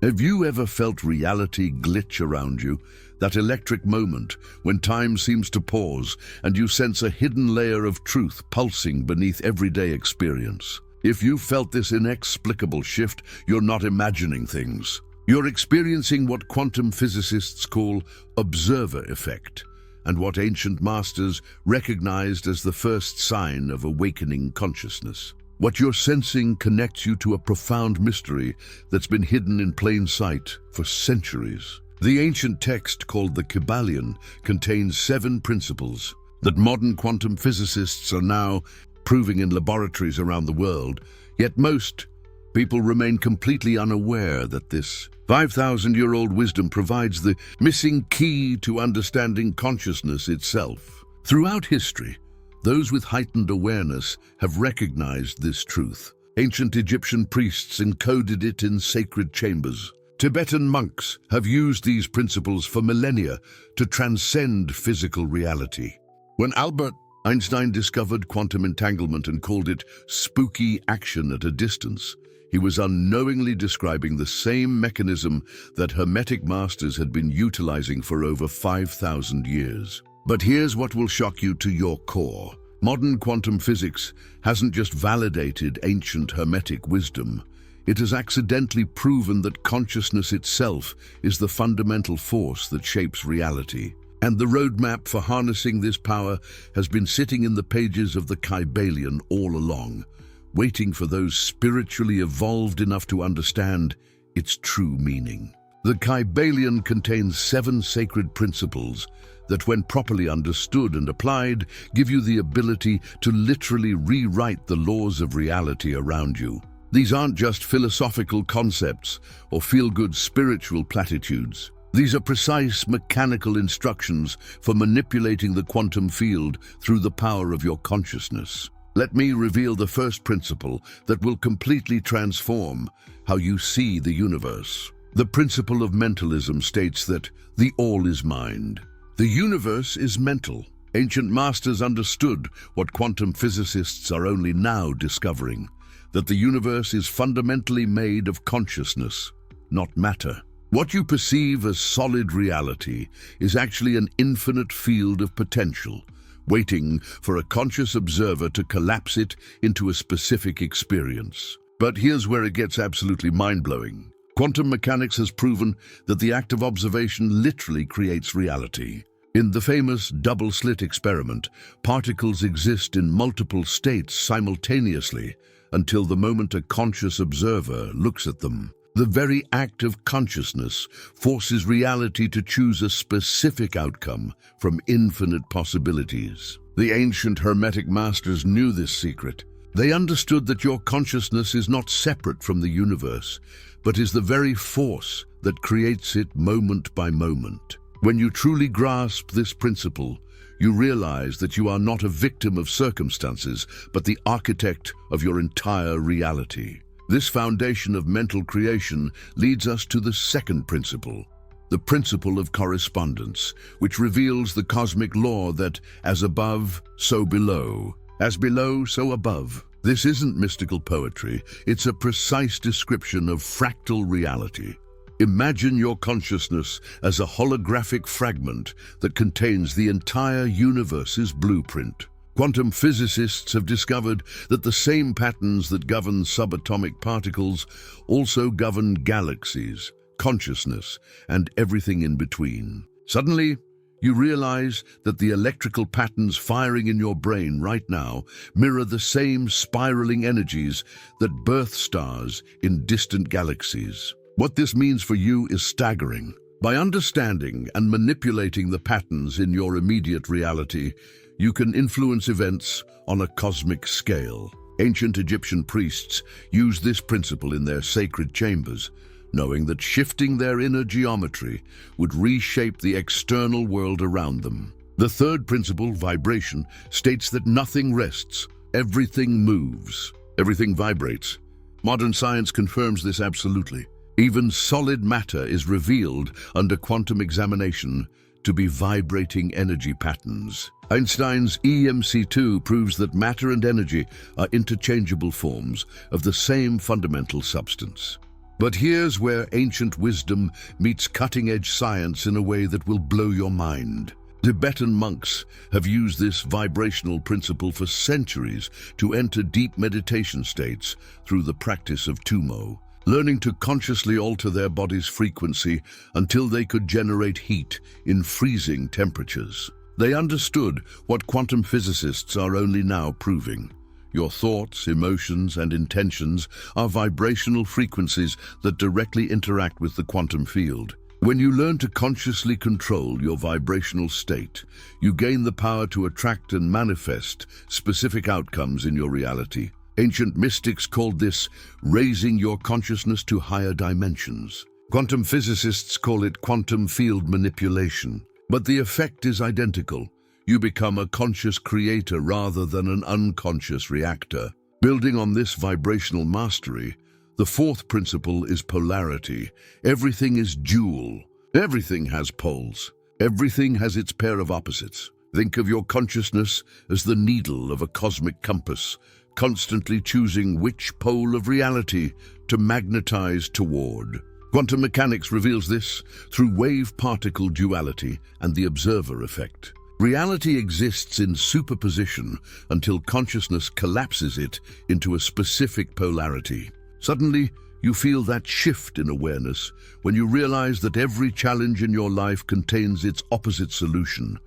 Have you ever felt reality glitch around you? That electric moment when time seems to pause and you sense a hidden layer of truth pulsing beneath everyday experience. If you felt this inexplicable shift, you're not imagining things. You're experiencing what quantum physicists call observer effect, and what ancient masters recognized as the first sign of awakening consciousness. What you're sensing connects you to a profound mystery that's been hidden in plain sight for centuries. The ancient text called the Kybalion contains 7 principles that modern quantum physicists are now proving in laboratories around the world, yet most people remain completely unaware that this 5,000-year-old wisdom provides the missing key to understanding consciousness itself. Throughout history, those with heightened awareness have recognized this truth. Ancient Egyptian priests encoded it in sacred chambers. Tibetan monks have used these principles for millennia to transcend physical reality. When Albert Einstein discovered quantum entanglement and called it spooky action at a distance, he was unknowingly describing the same mechanism that Hermetic masters had been utilizing for over 5,000 years. But here's what will shock you to your core. Modern quantum physics hasn't just validated ancient Hermetic wisdom, it has accidentally proven that consciousness itself is the fundamental force that shapes reality. And the roadmap for harnessing this power has been sitting in the pages of the Kybalion all along, waiting for those spiritually evolved enough to understand its true meaning. The Kybalion contains 7 sacred principles that, when properly understood and applied, give you the ability to literally rewrite the laws of reality around you. These aren't just philosophical concepts or feel-good spiritual platitudes. These are precise mechanical instructions for manipulating the quantum field through the power of your consciousness. Let me reveal the first principle that will completely transform how you see the universe. The principle of mentalism states that the all is mind. The universe is mental. Ancient masters understood what quantum physicists are only now discovering, that the universe is fundamentally made of consciousness, not matter. What you perceive as solid reality is actually an infinite field of potential, waiting for a conscious observer to collapse it into a specific experience. But here's where it gets absolutely mind-blowing. Quantum mechanics has proven that the act of observation literally creates reality. In the famous double-slit experiment, particles exist in multiple states simultaneously until the moment a conscious observer looks at them. The very act of consciousness forces reality to choose a specific outcome from infinite possibilities. The ancient Hermetic masters knew this secret. They understood that your consciousness is not separate from the universe, but is the very force that creates it moment by moment. When you truly grasp this principle, you realize that you are not a victim of circumstances, but the architect of your entire reality. This foundation of mental creation leads us to the second principle, the principle of correspondence, which reveals the cosmic law that as above, so below, as below, so above. This isn't mystical poetry, it's a precise description of fractal reality. Imagine your consciousness as a holographic fragment that contains the entire universe's blueprint. Quantum physicists have discovered that the same patterns that govern subatomic particles also govern galaxies, consciousness, and everything in between. Suddenly, you realize that the electrical patterns firing in your brain right now mirror the same spiraling energies that birth stars in distant galaxies. What this means for you is staggering. By understanding and manipulating the patterns in your immediate reality, you can influence events on a cosmic scale. Ancient Egyptian priests used this principle in their sacred chambers, knowing that shifting their inner geometry would reshape the external world around them. The third principle, vibration, states that nothing rests, everything moves, everything vibrates. Modern science confirms this absolutely. Even solid matter is revealed under quantum examination to be vibrating energy patterns. Einstein's EMC2 proves that matter and energy are interchangeable forms of the same fundamental substance. But here's where ancient wisdom meets cutting-edge science in a way that will blow your mind. Tibetan monks have used this vibrational principle for centuries to enter deep meditation states through the practice of tumo, learning to consciously alter their body's frequency until they could generate heat in freezing temperatures. They understood what quantum physicists are only now proving. Your thoughts, emotions, and intentions are vibrational frequencies that directly interact with the quantum field. When you learn to consciously control your vibrational state, you gain the power to attract and manifest specific outcomes in your reality. Ancient mystics called this raising your consciousness to higher dimensions. Quantum physicists call it quantum field manipulation. But the effect is identical. You become a conscious creator rather than an unconscious reactor. Building on this vibrational mastery, the fourth principle is polarity. Everything is dual. Everything has poles. Everything has its pair of opposites. Think of your consciousness as the needle of a cosmic compass, constantly choosing which pole of reality to magnetize toward. Quantum mechanics reveals this through wave-particle duality and the observer effect. Reality exists in superposition until consciousness collapses it into a specific polarity. Suddenly, you feel that shift in awareness when you realize that every challenge in your life contains its opposite solution,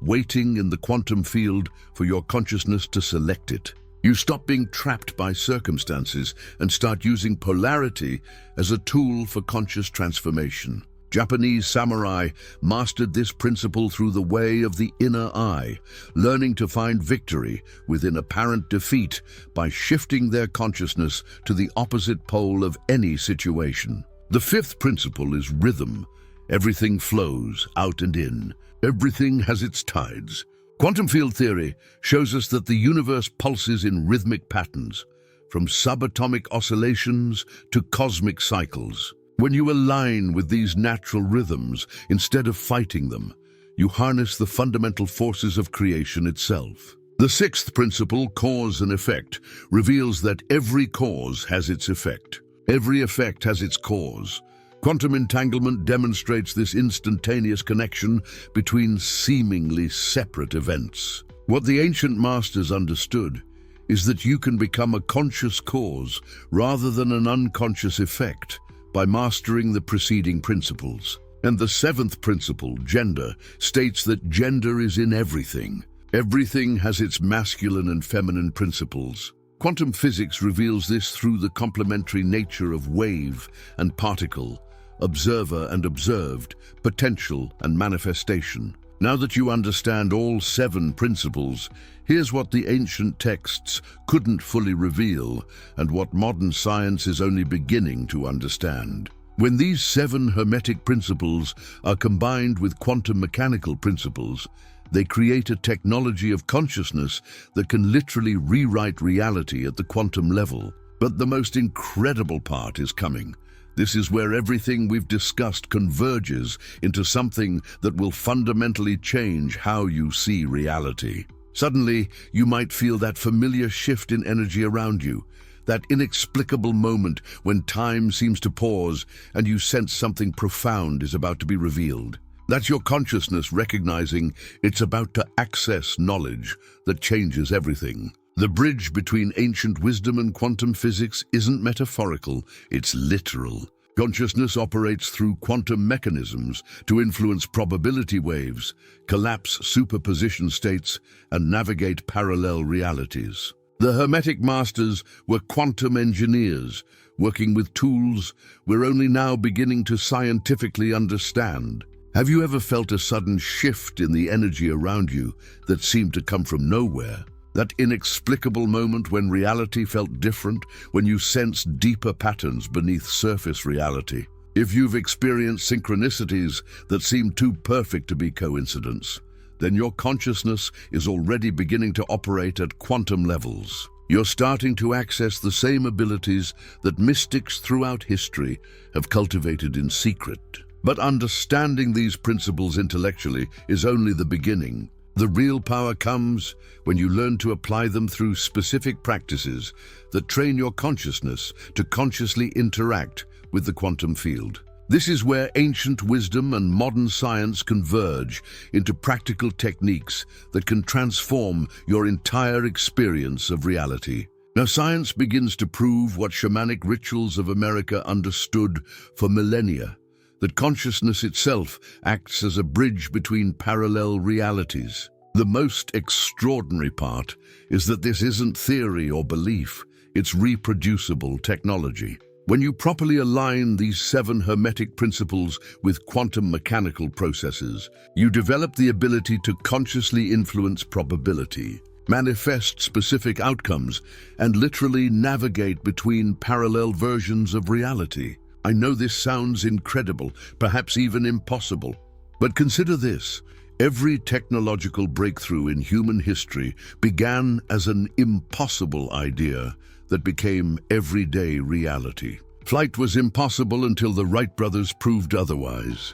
waiting in the quantum field for your consciousness to select it. You stop being trapped by circumstances and start using polarity as a tool for conscious transformation. Japanese samurai mastered this principle through the way of the inner eye, learning to find victory within apparent defeat by shifting their consciousness to the opposite pole of any situation. The fifth principle is rhythm. Everything flows out and in. Everything has its tides. Quantum field theory shows us that the universe pulses in rhythmic patterns, from subatomic oscillations to cosmic cycles. When you align with these natural rhythms, instead of fighting them, you harness the fundamental forces of creation itself. The sixth principle, cause and effect, reveals that every cause has its effect. Every effect has its cause. Quantum entanglement demonstrates this instantaneous connection between seemingly separate events. What the ancient masters understood is that you can become a conscious cause rather than an unconscious effect by mastering the preceding principles. And the seventh principle, gender, states that gender is in everything. Everything has its masculine and feminine principles. Quantum physics reveals this through the complementary nature of wave and particle, observer and observed, potential and manifestation. Now that you understand all 7 principles, here's what the ancient texts couldn't fully reveal and what modern science is only beginning to understand. When these 7 hermetic principles are combined with quantum mechanical principles, they create a technology of consciousness that can literally rewrite reality at the quantum level. But the most incredible part is coming. This is where everything we've discussed converges into something that will fundamentally change how you see reality. Suddenly, you might feel that familiar shift in energy around you, that inexplicable moment when time seems to pause and you sense something profound is about to be revealed. That's your consciousness recognizing it's about to access knowledge that changes everything. The bridge between ancient wisdom and quantum physics isn't metaphorical, it's literal. Consciousness operates through quantum mechanisms to influence probability waves, collapse superposition states, and navigate parallel realities. The Hermetic Masters were quantum engineers, working with tools we're only now beginning to scientifically understand. Have you ever felt a sudden shift in the energy around you that seemed to come from nowhere? That inexplicable moment when reality felt different, when you sensed deeper patterns beneath surface reality. If you've experienced synchronicities that seem too perfect to be coincidence, then your consciousness is already beginning to operate at quantum levels. You're starting to access the same abilities that mystics throughout history have cultivated in secret. But understanding these principles intellectually is only the beginning. The real power comes when you learn to apply them through specific practices that train your consciousness to consciously interact with the quantum field. This is where ancient wisdom and modern science converge into practical techniques that can transform your entire experience of reality. Now, science begins to prove what shamanic rituals of America understood for millennia, that consciousness itself acts as a bridge between parallel realities. The most extraordinary part is that this isn't theory or belief, it's reproducible technology. When you properly align these 7 hermetic principles with quantum mechanical processes, you develop the ability to consciously influence probability, manifest specific outcomes, and literally navigate between parallel versions of reality. I know this sounds incredible, perhaps even impossible, but consider this. Every technological breakthrough in human history began as an impossible idea that became everyday reality. Flight was impossible until the Wright brothers proved otherwise.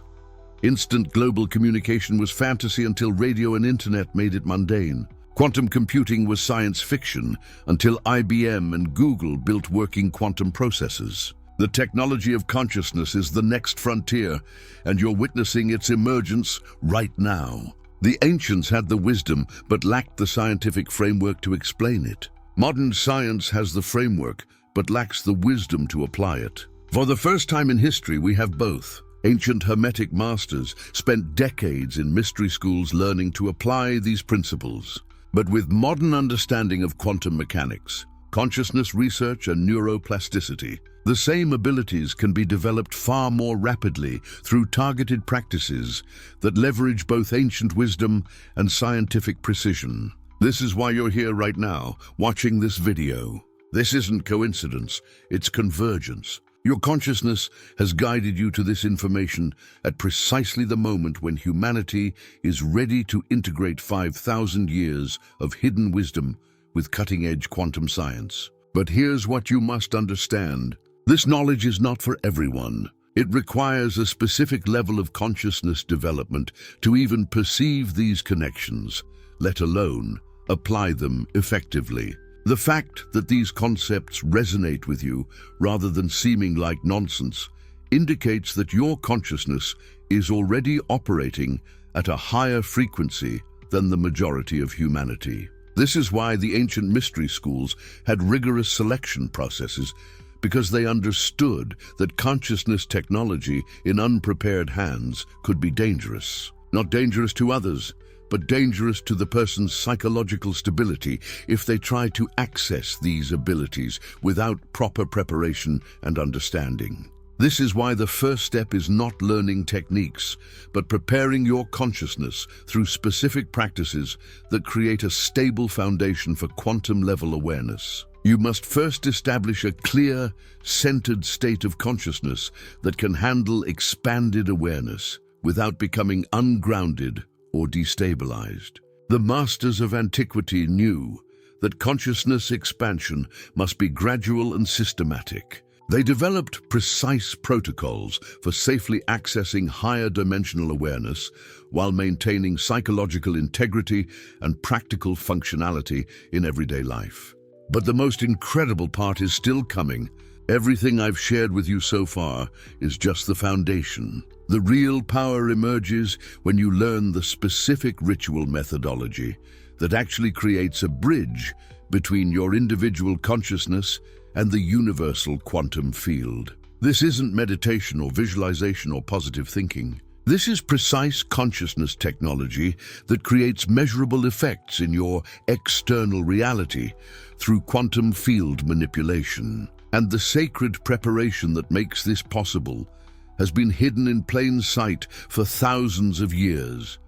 Instant global communication was fantasy until radio and internet made it mundane. Quantum computing was science fiction until IBM and Google built working quantum processors. The technology of consciousness is the next frontier, and you're witnessing its emergence right now. The ancients had the wisdom, but lacked the scientific framework to explain it. Modern science has the framework, but lacks the wisdom to apply it. For the first time in history, we have both. Ancient Hermetic masters spent decades in mystery schools learning to apply these principles. But with modern understanding of quantum mechanics, consciousness research, and neuroplasticity, the same abilities can be developed far more rapidly through targeted practices that leverage both ancient wisdom and scientific precision. This is why you're here right now, watching this video. This isn't coincidence, it's convergence. Your consciousness has guided you to this information at precisely the moment when humanity is ready to integrate 5,000 years of hidden wisdom with cutting-edge quantum science. But here's what you must understand. This knowledge is not for everyone. It requires a specific level of consciousness development to even perceive these connections, let alone apply them effectively. The fact that these concepts resonate with you rather than seeming like nonsense indicates that your consciousness is already operating at a higher frequency than the majority of humanity. This is why the ancient mystery schools had rigorous selection processes, because they understood that consciousness technology in unprepared hands could be dangerous. Not dangerous to others, but dangerous to the person's psychological stability if they try to access these abilities without proper preparation and understanding. This is why the first step is not learning techniques, but preparing your consciousness through specific practices that create a stable foundation for quantum-level awareness. You must first establish a clear, centered state of consciousness that can handle expanded awareness without becoming ungrounded or destabilized. The masters of antiquity knew that consciousness expansion must be gradual and systematic. They developed precise protocols for safely accessing higher dimensional awareness while maintaining psychological integrity and practical functionality in everyday life. But the most incredible part is still coming. Everything I've shared with you so far is just the foundation. The real power emerges when you learn the specific ritual methodology that actually creates a bridge between your individual consciousness and the universal quantum field. This isn't meditation or visualization or positive thinking. This is precise consciousness technology that creates measurable effects in your external reality through quantum field manipulation. And the sacred preparation that makes this possible has been hidden in plain sight for thousands of years,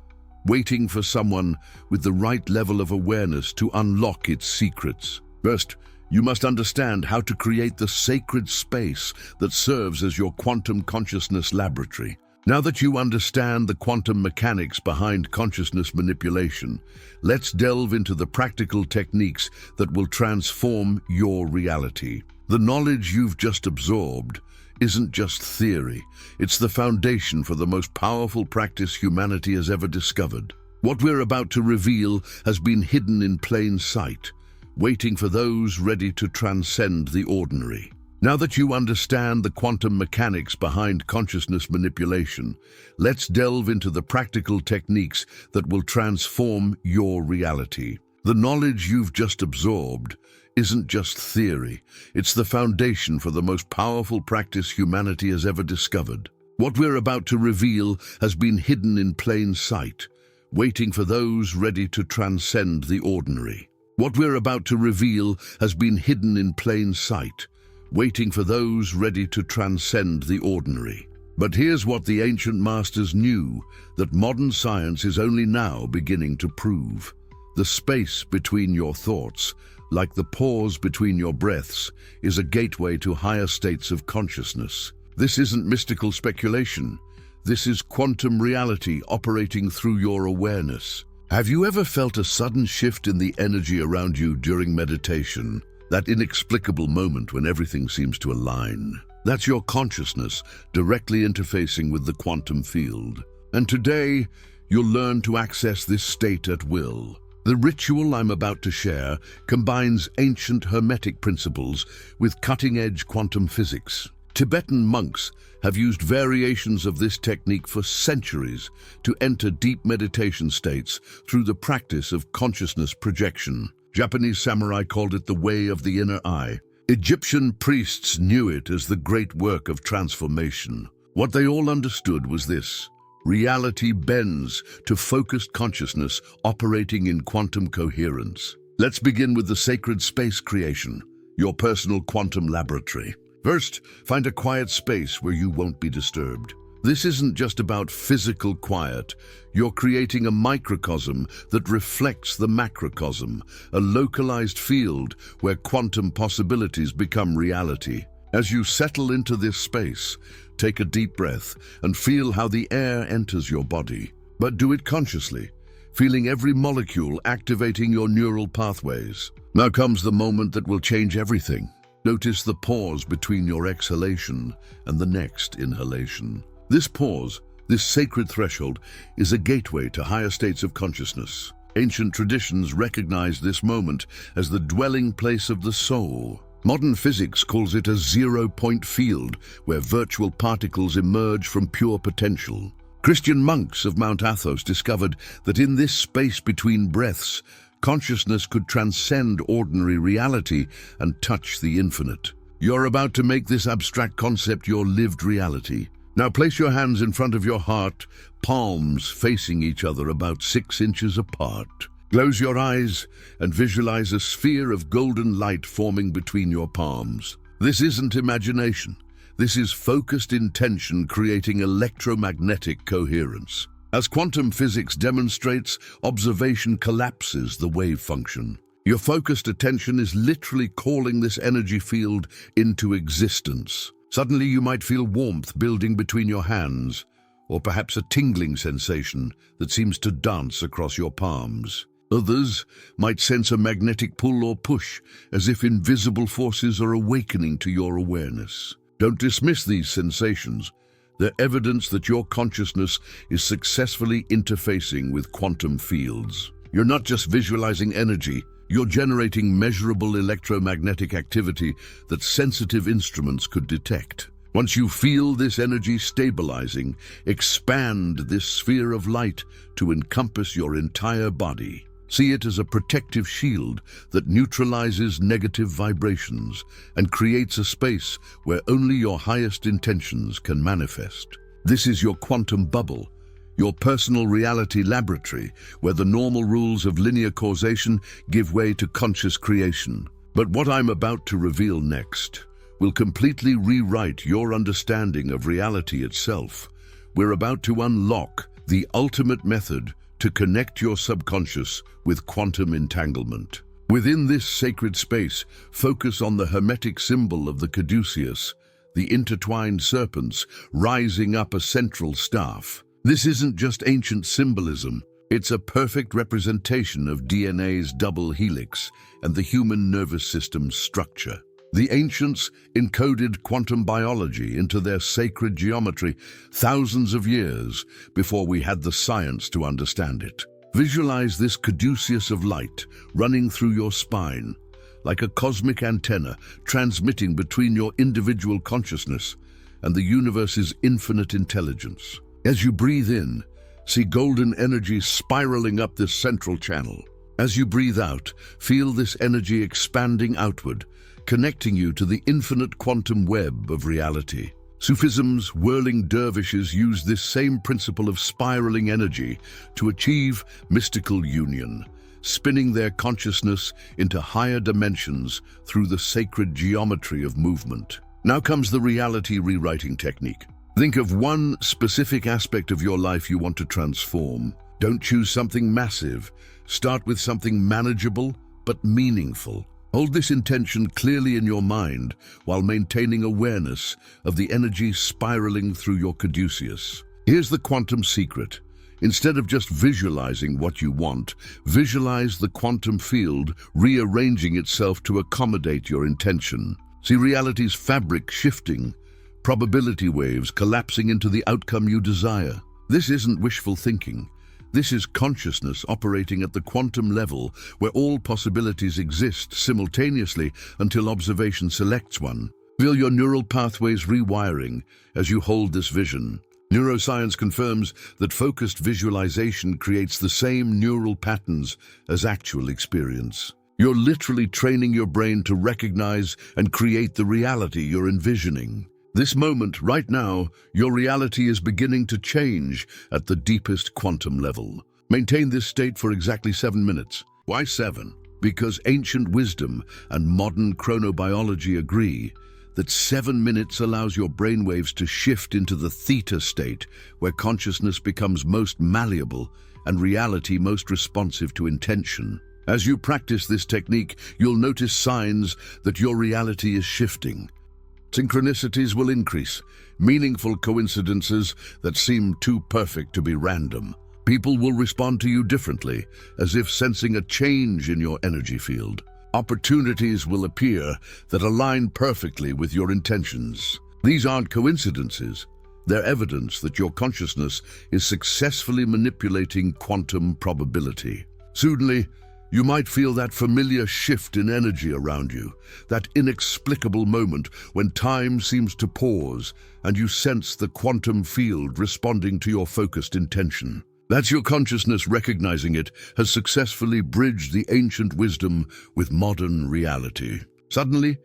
waiting for someone with the right level of awareness to unlock its secrets. First, you must understand how to create the sacred space that serves as your quantum consciousness laboratory. Now that you understand the quantum mechanics behind consciousness manipulation, let's delve into the practical techniques that will transform your reality. The knowledge you've just absorbed isn't just theory, it's the foundation for the most powerful practice humanity has ever discovered. What we're about to reveal has been hidden in plain sight, waiting for those ready to transcend the ordinary. Now that you understand the quantum mechanics behind consciousness manipulation, let's delve into the practical techniques that will transform your reality. The knowledge you've just absorbed isn't just theory, it's the foundation for the most powerful practice humanity has ever discovered. What we're about to reveal has been hidden in plain sight, waiting for those ready to transcend the ordinary. What we're about to reveal has been hidden in plain sight, waiting for those ready to transcend the ordinary. But here's what the ancient masters knew that modern science is only now beginning to prove. The space between your thoughts, like the pause between your breaths, is a gateway to higher states of consciousness. This isn't mystical speculation. This is quantum reality operating through your awareness. Have you ever felt a sudden shift in the energy around you during meditation? That inexplicable moment when everything seems to align. That's your consciousness directly interfacing with the quantum field. And today, you'll learn to access this state at will. The ritual I'm about to share combines ancient Hermetic principles with cutting-edge quantum physics. Tibetan monks have used variations of this technique for centuries to enter deep meditation states through the practice of consciousness projection. Japanese samurai called it the way of the inner eye. Egyptian priests knew it as the great work of transformation. What they all understood was this: reality bends to focused consciousness operating in quantum coherence. Let's begin with the sacred space creation, your personal quantum laboratory. First, find a quiet space where you won't be disturbed. This isn't just about physical quiet. You're creating a microcosm that reflects the macrocosm, a localized field where quantum possibilities become reality. As you settle into this space, take a deep breath and feel how the air enters your body. But do it consciously, feeling every molecule activating your neural pathways. Now comes the moment that will change everything. Notice the pause between your exhalation and the next inhalation. This pause, this sacred threshold, is a gateway to higher states of consciousness. Ancient traditions recognize this moment as the dwelling place of the soul. Modern physics calls it a zero-point field, where virtual particles emerge from pure potential. Christian monks of Mount Athos discovered that in this space between breaths, consciousness could transcend ordinary reality and touch the infinite. You're about to make this abstract concept your lived reality. Now place your hands in front of your heart, palms facing each other about 6 inches apart. Close your eyes and visualize a sphere of golden light forming between your palms. This isn't imagination. This is focused intention creating electromagnetic coherence. As quantum physics demonstrates, observation collapses the wave function. Your focused attention is literally calling this energy field into existence. Suddenly you might feel warmth building between your hands, or perhaps a tingling sensation that seems to dance across your palms. Others might sense a magnetic pull or push, as if invisible forces are awakening to your awareness. Don't dismiss these sensations. They're evidence that your consciousness is successfully interfacing with quantum fields. You're not just visualizing energy, you're generating measurable electromagnetic activity that sensitive instruments could detect. Once you feel this energy stabilizing, expand this sphere of light to encompass your entire body. See it as a protective shield that neutralizes negative vibrations and creates a space where only your highest intentions can manifest. This is your quantum bubble, your personal reality laboratory, where the normal rules of linear causation give way to conscious creation. But what I'm about to reveal next will completely rewrite your understanding of reality itself. We're about to unlock the ultimate method to connect your subconscious with quantum entanglement. Within this sacred space, focus on the Hermetic symbol of the caduceus, the intertwined serpents rising up a central staff. This isn't just ancient symbolism, it's a perfect representation of DNA's double helix and the human nervous system's structure. The ancients encoded quantum biology into their sacred geometry thousands of years before we had the science to understand it. Visualize this caduceus of light running through your spine, like a cosmic antenna transmitting between your individual consciousness and the universe's infinite intelligence. As you breathe in, see golden energy spiraling up this central channel. As you breathe out, feel this energy expanding outward, connecting you to the infinite quantum web of reality. Sufism's whirling dervishes use this same principle of spiraling energy to achieve mystical union, spinning their consciousness into higher dimensions through the sacred geometry of movement. Now comes the reality rewriting technique. Think of one specific aspect of your life you want to transform. Don't choose something massive. Start with something manageable but meaningful. Hold this intention clearly in your mind while maintaining awareness of the energy spiraling through your caduceus. Here's the quantum secret. Instead of just visualizing what you want, visualize the quantum field rearranging itself to accommodate your intention. See reality's fabric shifting, probability waves collapsing into the outcome you desire. This isn't wishful thinking. This is consciousness operating at the quantum level where all possibilities exist simultaneously until observation selects one. Feel your neural pathways rewiring as you hold this vision. Neuroscience confirms that focused visualization creates the same neural patterns as actual experience. You're literally training your brain to recognize and create the reality you're envisioning. This moment, right now, your reality is beginning to change at the deepest quantum level. Maintain this state for exactly 7 minutes. Why 7? Because ancient wisdom and modern chronobiology agree that 7 minutes allows your brainwaves to shift into the theta state, where consciousness becomes most malleable and reality most responsive to intention. As you practice this technique, you'll notice signs that your reality is shifting. Synchronicities will increase, meaningful coincidences that seem too perfect to be random. People will respond to you differently, as if sensing a change in your energy field. Opportunities will appear that align perfectly with your intentions. These aren't coincidences. They're evidence that your consciousness is successfully manipulating quantum probability. Suddenly, you might feel that familiar shift in energy around you, that inexplicable moment when time seems to pause and you sense the quantum field responding to your focused intention. That's your consciousness recognizing it has successfully bridged the ancient wisdom with modern reality. Suddenly,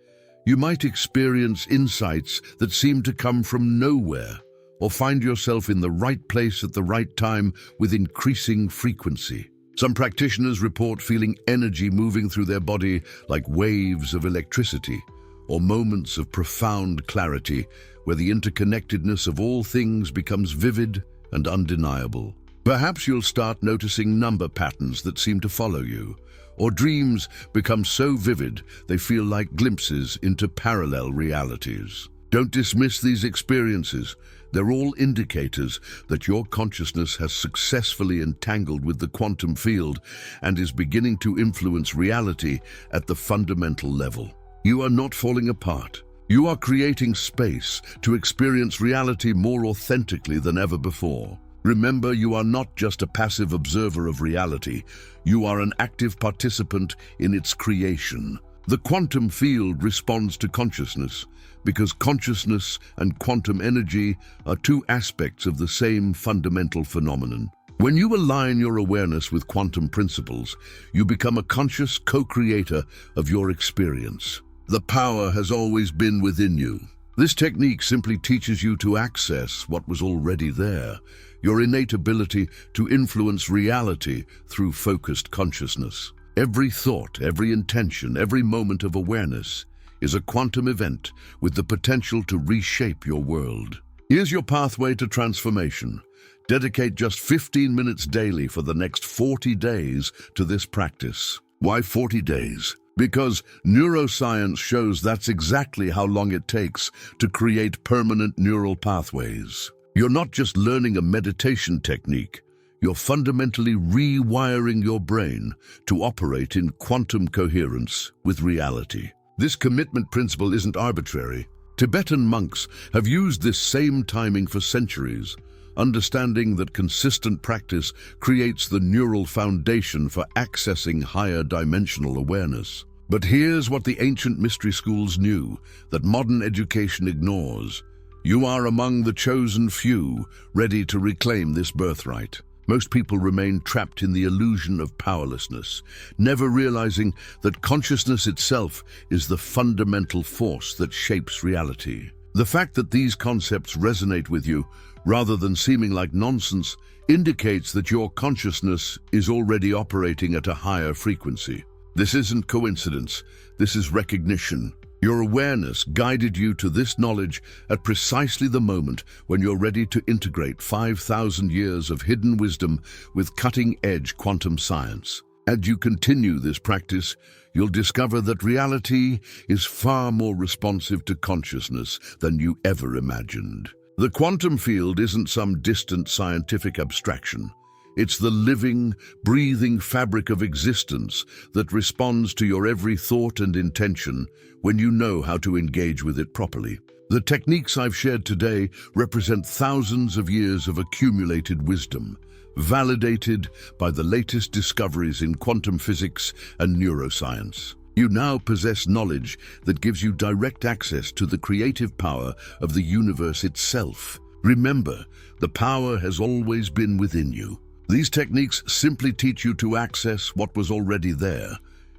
you might experience insights that seem to come from nowhere, or find yourself in the right place at the right time with increasing frequency. Some practitioners report feeling energy moving through their body like waves of electricity, or moments of profound clarity where the interconnectedness of all things becomes vivid and undeniable. Perhaps you'll start noticing number patterns that seem to follow you, or dreams become so vivid they feel like glimpses into parallel realities. Don't dismiss these experiences. They're all indicators that your consciousness has successfully entangled with the quantum field and is beginning to influence reality at the fundamental level. You are not falling apart. You are creating space to experience reality more authentically than ever before. Remember, you are not just a passive observer of reality. You are an active participant in its creation. The quantum field responds to consciousness because consciousness and quantum energy are two aspects of the same fundamental phenomenon. When you align your awareness with quantum principles, you become a conscious co-creator of your experience. The power has always been within you. This technique simply teaches you to access what was already there, your innate ability to influence reality through focused consciousness. Every thought, every intention, every moment of awareness is a quantum event with the potential to reshape your world. Here's your pathway to transformation. Dedicate just 15 minutes daily for the next 40 days to this practice. Why 40 days? Because neuroscience shows that's exactly how long it takes to create permanent neural pathways. You're not just learning a meditation technique. You're fundamentally rewiring your brain to operate in quantum coherence with reality. This commitment principle isn't arbitrary. Tibetan monks have used this same timing for centuries, understanding that consistent practice creates the neural foundation for accessing higher dimensional awareness. But here's what the ancient mystery schools knew that modern education ignores. You are among the chosen few, ready to reclaim this birthright. Most people remain trapped in the illusion of powerlessness, never realizing that consciousness itself is the fundamental force that shapes reality. The fact that these concepts resonate with you, rather than seeming like nonsense, indicates that your consciousness is already operating at a higher frequency. This isn't coincidence, this is recognition. Your awareness guided you to this knowledge at precisely the moment when you're ready to integrate 5,000 years of hidden wisdom with cutting-edge quantum science. As you continue this practice, you'll discover that reality is far more responsive to consciousness than you ever imagined. The quantum field isn't some distant scientific abstraction. It's the living, breathing fabric of existence that responds to your every thought and intention when you know how to engage with it properly. The techniques I've shared today represent thousands of years of accumulated wisdom, validated by the latest discoveries in quantum physics and neuroscience. You now possess knowledge that gives you direct access to the creative power of the universe itself. Remember, the power has always been within you. These techniques simply teach you to access what was already there,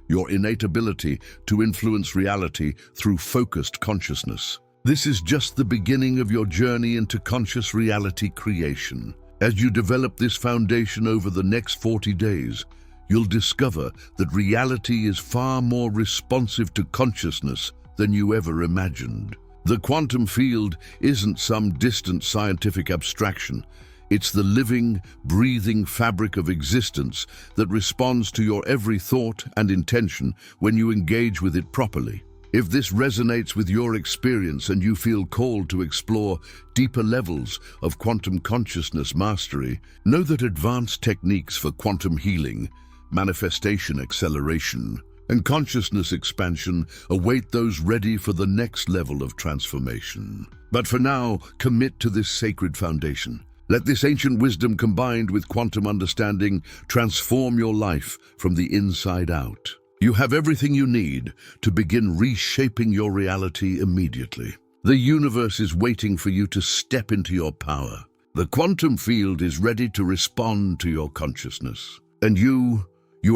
your innate ability to influence reality through focused consciousness. This is just the beginning of your journey into conscious reality creation. As you develop this foundation over the next 40 days, you'll discover that reality is far more responsive to consciousness than you ever imagined. The quantum field isn't some distant scientific abstraction. It's the living, breathing fabric of existence that responds to your every thought and intention when you engage with it properly. If this resonates with your experience and you feel called to explore deeper levels of quantum consciousness mastery, know that advanced techniques for quantum healing, manifestation acceleration, and consciousness expansion await those ready for the next level of transformation. But for now, commit to this sacred foundation. Let this ancient wisdom combined with quantum understanding transform your life from the inside out. You have everything you need to begin reshaping your reality immediately. The universe is waiting for you to step into your power. The quantum field is ready to respond to your consciousness. And you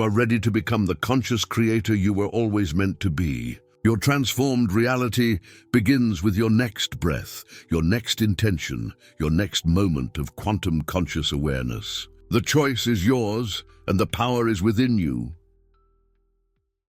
are ready to become the conscious creator you were always meant to be. Your transformed reality begins with your next breath, your next intention, your next moment of quantum conscious awareness. The choice is yours, and the power is within you.